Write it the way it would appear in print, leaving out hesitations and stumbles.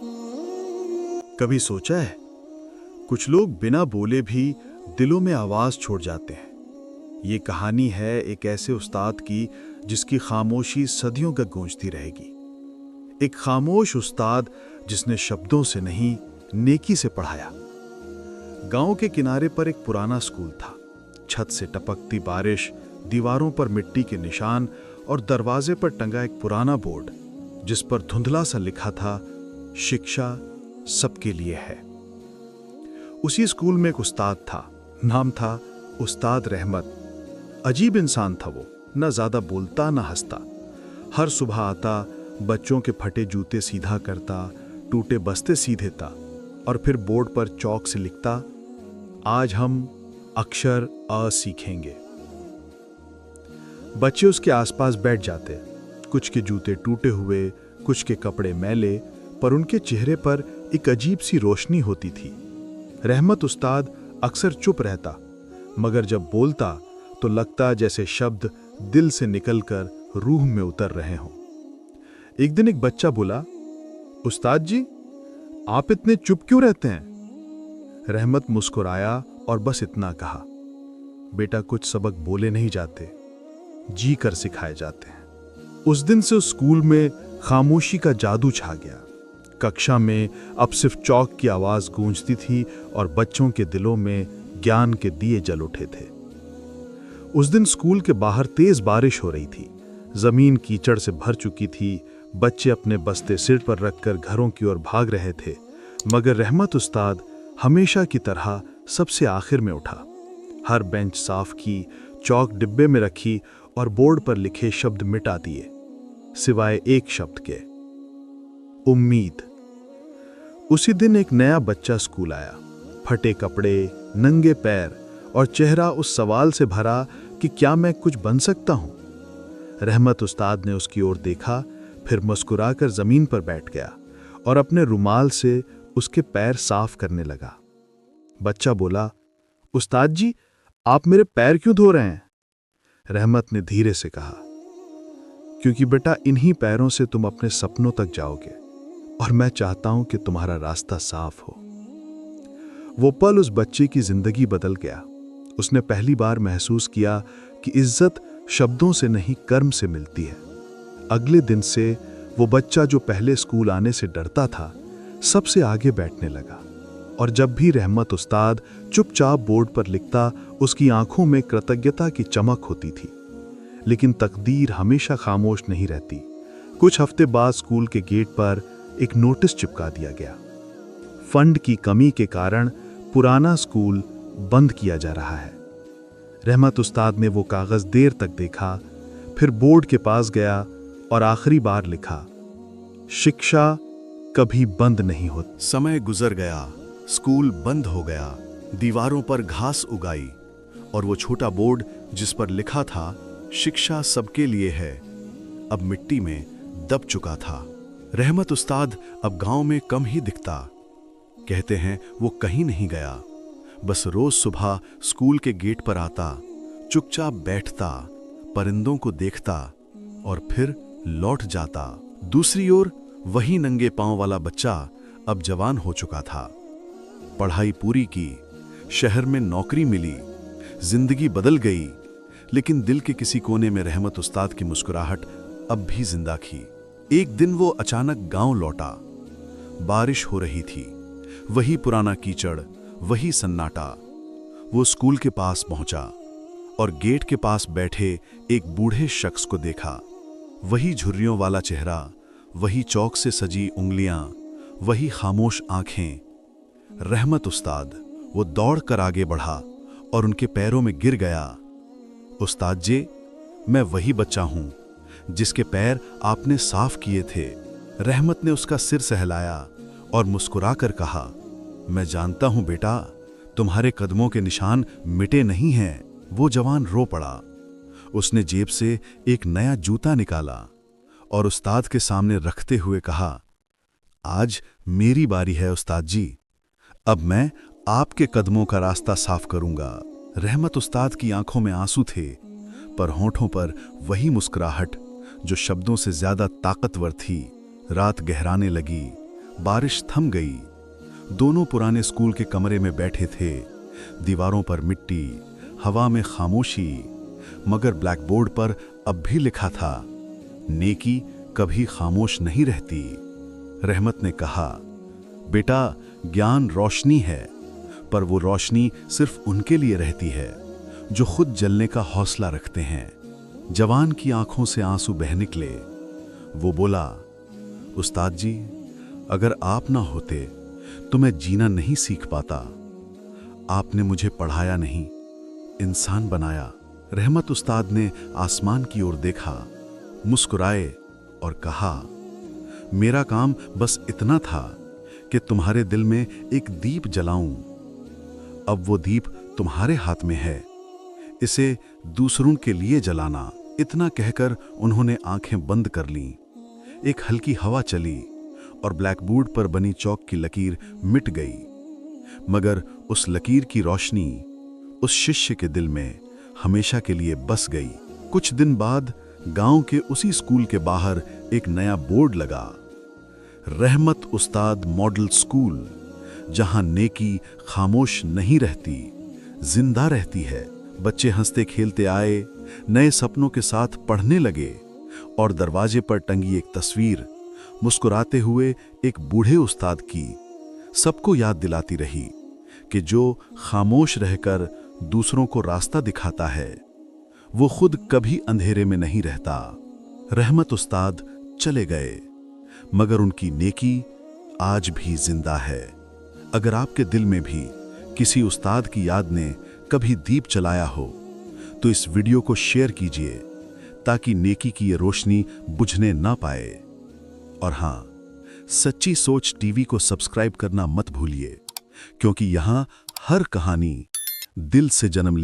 कभी सोचा है, कुछ लोग बिना बोले भी दिलों में आवाज छोड़ जाते हैं। ये कहानी है एक ऐसे उस्ताद की जिसकी खामोशी सदियों तक गूंजती रहेगी। एक खामोश उस्ताद जिसने शब्दों से नहीं, नेकी से पढ़ाया। गांव के किनारे पर एक पुराना स्कूल था। छत से टपकती बारिश, दीवारों पर मिट्टी के निशान और दरवाजे पर टंगा एक पुराना बोर्ड जिस पर धुंधला सा लिखा था, शिक्षा सबके लिए है। उसी स्कूल में एक उस्ताद था। नाम था उस्ताद रहमत। अजीब इंसान था वो, न ज्यादा बोलता न हंसता। हर सुबह आता, बच्चों के फटे जूते सीधा करता, टूटे बस्ते सीधेता और फिर बोर्ड पर चौक से लिखता, आज हम अक्षर अ सीखेंगे। बच्चे उसके आसपास बैठ जाते। कुछ के जूते टूटे हुए, कुछ के कपड़े मैले, पर उनके चेहरे पर एक अजीब सी रोशनी होती थी। रहमत उस्ताद अक्सर चुप रहता, मगर जब बोलता तो लगता जैसे शब्द दिल से निकलकर रूह में उतर रहे हों। एक दिन एक बच्चा बोला, उस्ताद जी, आप इतने चुप क्यों रहते हैं? रहमत मुस्कुराया और बस इतना कहा, बेटा, कुछ सबक बोले नहीं जाते, जी कर सिखाए जाते हैं। उस दिन से उस स्कूल में खामोशी का जादू छा गया। कक्षा में अब सिर्फ चौक की आवाज गूंजती थी और बच्चों के दिलों में ज्ञान के दिए जल उठे थे। उस दिन स्कूल के बाहर तेज बारिश हो रही थी। जमीन कीचड़ से भर चुकी थी। बच्चे अपने बस्ते सिर पर रखकर घरों की ओर भाग रहे थे, मगर रहमत उस्ताद हमेशा की तरह सबसे आखिर में उठा। हर बेंच साफ की, चौक डिब्बे में रखी और बोर्ड पर लिखे शब्द मिटा दिए, सिवाय एक शब्द के, उम्मीद। उसी दिन एक नया बच्चा स्कूल आया। फटे कपड़े, नंगे पैर और चेहरा उस सवाल से भरा कि क्या मैं कुछ बन सकता हूं? रहमत उस्ताद ने उसकी ओर देखा, फिर मुस्कुराकर जमीन पर बैठ गया और अपने रुमाल से उसके पैर साफ करने लगा। बच्चा बोला, उस्ताद जी, आप मेरे पैर क्यों धो रहे हैं? रहमत ने धीरे से कहा, क्योंकि बेटा, इन्हीं पैरों से तुम अपने सपनों तक जाओगे और मैं चाहता हूं कि तुम्हारा रास्ता साफ हो। वो पल उस बच्चे की जिंदगी बदल गया। उसने पहली बार महसूस किया कि इज्जत शब्दों से नहीं, कर्म से मिलती है। अगले दिन से वो बच्चा जो पहले स्कूल आने से डरता था, सबसे आगे बैठने लगा और जब भी रहमत उस्ताद चुपचाप बोर्ड पर लिखता, उसकी आंखों में कृतज्ञता की चमक होती थी। लेकिन तकदीर हमेशा खामोश नहीं रहती। कुछ हफ्ते बाद स्कूल के गेट पर एक नोटिस चिपका दिया गया। फंड की कमी के कारण पुराना स्कूल बंद किया जा रहा है। रहमत उस्ताद ने वो कागज देर तक देखा, फिर बोर्ड के पास गया और आखिरी बार लिखा, शिक्षा कभी बंद नहीं होती। समय गुजर गया, स्कूल बंद हो गया, दीवारों पर घास उगाई और वो छोटा बोर्ड जिस पर लिखा था, शिक्षा सबके लिए है, अब मिट्टी में दब चुका था। रहमत उस्ताद अब गांव में कम ही दिखता। कहते हैं वो कहीं नहीं गया, बस रोज सुबह स्कूल के गेट पर आता, चुपचाप बैठता, परिंदों को देखता और फिर लौट जाता। दूसरी ओर वही नंगे पांव वाला बच्चा अब जवान हो चुका था। पढ़ाई पूरी की, शहर में नौकरी मिली, जिंदगी बदल गई, लेकिन दिल के किसी कोने में रहमत उस्ताद की मुस्कुराहट अब भी जिंदा थी। एक दिन वो अचानक गांव लौटा। बारिश हो रही थी, वही पुराना कीचड़, वही सन्नाटा। वो स्कूल के पास पहुंचा और गेट के पास बैठे एक बूढ़े शख्स को देखा। वही झुर्रियों वाला चेहरा, वही चौक से सजी उंगलियां, वही खामोश आंखें। रहमत उस्ताद। वो दौड़कर आगे बढ़ा और उनके पैरों में गिर गया। उस्ताद जी, मैं वही बच्चा हूं जिसके पैर आपने साफ किए थे। रहमत ने उसका सिर सहलाया और मुस्कुराकर कहा, मैं जानता हूं बेटा, तुम्हारे कदमों के निशान मिटे नहीं हैं। वो जवान रो पड़ा। उसने जेब से एक नया जूता निकाला और उस्ताद के सामने रखते हुए कहा, आज मेरी बारी है उस्ताद जी, अब मैं आपके कदमों का रास्ता साफ करूंगा। रहमत उस्ताद की आंखों में आंसू थे, पर होठों पर वही मुस्कुराहट जो शब्दों से ज्यादा ताकतवर थी। रात गहराने लगी, बारिश थम गई। दोनों पुराने स्कूल के कमरे में बैठे थे। दीवारों पर मिट्टी, हवा में खामोशी, मगर ब्लैकबोर्ड पर अब भी लिखा था, नेकी कभी खामोश नहीं रहती। रहमत ने कहा, बेटा, ज्ञान रोशनी है, पर वो रोशनी सिर्फ उनके लिए रहती है जो खुद जलने का हौसला रखते हैं। जवान की आंखों से आंसू बह निकले। वो बोला, उस्ताद जी, अगर आप ना होते तो मैं जीना नहीं सीख पाता। आपने मुझे पढ़ाया नहीं, इंसान बनाया। रहमत उस्ताद ने आसमान की ओर देखा, मुस्कुराए और कहा, मेरा काम बस इतना था कि तुम्हारे दिल में एक दीप जलाऊं। अब वो दीप तुम्हारे हाथ में है, इसे दूसरों के लिए जलाना। इतना कहकर उन्होंने आंखें बंद कर लीं। एक हल्की हवा चली और ब्लैकबोर्ड पर बनी चौक की लकीर मिट गई, मगर उस लकीर की रोशनी उस शिष्य के दिल में हमेशा के लिए बस गई। कुछ दिन बाद गांव के उसी स्कूल के बाहर एक नया बोर्ड लगा, रहमत उस्ताद मॉडल स्कूल, जहां नेकी खामोश नहीं रहती, जिंदा रहती है। बच्चे हंसते खेलते आए, नए सपनों के साथ पढ़ने लगे और दरवाजे पर टंगी एक तस्वीर मुस्कुराते हुए एक बूढ़े उस्ताद की सबको याद दिलाती रही कि जो खामोश रहकर दूसरों को रास्ता दिखाता है, वो खुद कभी अंधेरे में नहीं रहता। रहमत उस्ताद चले गए, मगर उनकी नेकी आज भी जिंदा है। अगर आपके दिल में भी किसी उस्ताद की याद ने कभी दीप जलाया हो, तो इस वीडियो को शेयर कीजिए ताकि नेकी की ये रोशनी बुझने ना पाए। और हाँ, सच्ची सोच टीवी को सब्सक्राइब करना मत भूलिए, क्योंकि यहाँ हर कहानी दिल से जन्म ले